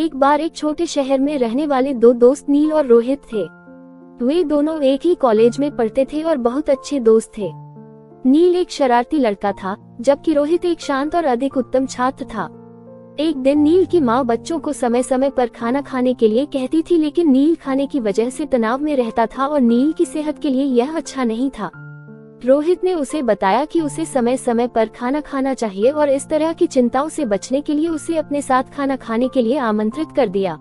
एक बार एक छोटे शहर में रहने वाले दो दोस्त नील और रोहित थे। वे दोनों एक ही कॉलेज में पढ़ते थे और बहुत अच्छे दोस्त थे। नील एक शरारती लड़का था, जबकि रोहित एक शांत और अधिक उत्तम छात्र था। एक दिन नील की माँ बच्चों को समय समय पर खाना खाने के लिए कहती थी, लेकिन नील खाने की वजह से तनाव में रहता था और नील की सेहत के लिए यह अच्छा नहीं था। रोहित ने उसे बताया कि उसे समय समय पर खाना खाना चाहिए और इस तरह की चिंताओं से बचने के लिए उसे अपने साथ खाना खाने के लिए आमंत्रित कर दिया।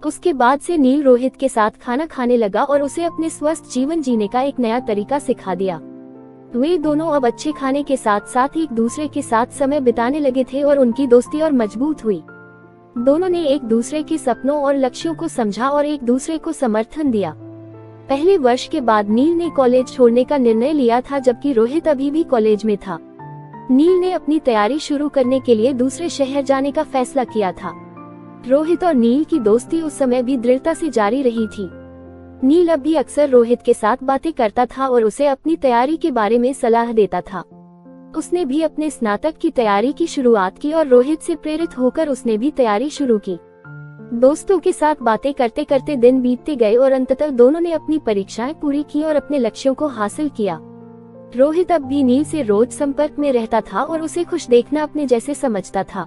उसके बाद से नील रोहित के साथ खाना खाने लगा और उसे अपने स्वस्थ जीवन जीने का एक नया तरीका सिखा दिया। वे दोनों अब अच्छे खाने के साथ साथ एक दूसरे के साथ समय बिताने लगे थे और उनकी दोस्ती और मजबूत हुई। दोनों ने एक दूसरे के सपनों और लक्ष्यों को समझा और एक दूसरे को समर्थन दिया। पहले वर्ष के बाद नील ने कॉलेज छोड़ने का निर्णय लिया था, जबकि रोहित अभी भी कॉलेज में था। नील ने अपनी तैयारी शुरू करने के लिए दूसरे शहर जाने का फैसला किया था। रोहित और नील की दोस्ती उस समय भी दृढ़ता से जारी रही थी। नील अब भी अक्सर रोहित के साथ बातें करता था और उसे अपनी तैयारी के बारे में सलाह देता था। उसने भी अपने स्नातक की तैयारी की शुरुआत की और रोहित से प्रेरित होकर उसने भी तैयारी शुरू की। दोस्तों के साथ बातें करते करते दिन बीतते गए और अंततः दोनों ने अपनी परीक्षाएं पूरी की और अपने लक्ष्यों को हासिल किया। रोहित अब भी नील से रोज संपर्क में रहता था और उसे खुश देखना अपने जैसे समझता था।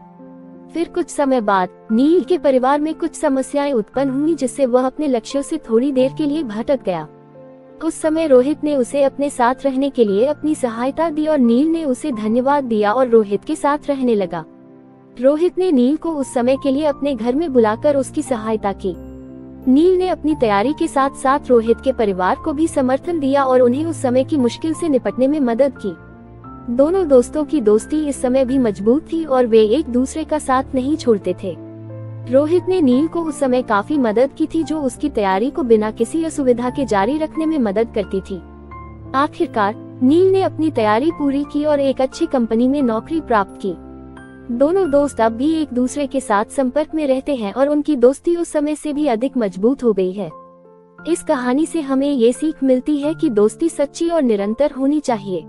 फिर कुछ समय बाद नील के परिवार में कुछ समस्याएं उत्पन्न हुई, जिससे वह अपने लक्ष्यों से थोड़ी देर के लिए भटक गया। उस समय रोहित ने उसे अपने साथ रहने के लिए अपनी सहायता दी और नील ने उसे धन्यवाद दिया और रोहित के साथ रहने लगा। रोहित ने नील को उस समय के लिए अपने घर में बुलाकर उसकी सहायता की। नील ने अपनी तैयारी के साथ साथ रोहित के परिवार को भी समर्थन दिया और उन्हें उस समय की मुश्किल से निपटने में मदद की। दोनों दोस्तों की दोस्ती इस समय भी मजबूत थी और वे एक दूसरे का साथ नहीं छोड़ते थे। रोहित ने नील को उस समय काफी मदद की थी, जो उसकी तैयारी को बिना किसी असुविधा के जारी रखने में मदद करती थी। आखिरकार नील ने अपनी तैयारी पूरी की और एक अच्छी कंपनी में नौकरी प्राप्त की। दोनों दोस्त अब भी एक दूसरे के साथ संपर्क में रहते हैं और उनकी दोस्ती उस समय से भी अधिक मजबूत हो गई है। इस कहानी से हमें ये सीख मिलती है कि दोस्ती सच्ची और निरंतर होनी चाहिए।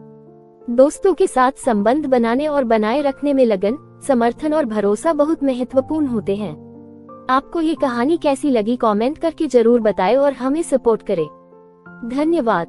दोस्तों के साथ संबंध बनाने और बनाए रखने में लगन, समर्थन और भरोसा बहुत महत्वपूर्ण होते हैं। आपको ये कहानी कैसी लगी कमेंट करके जरूर बताएं और हमें सपोर्ट करें। धन्यवाद।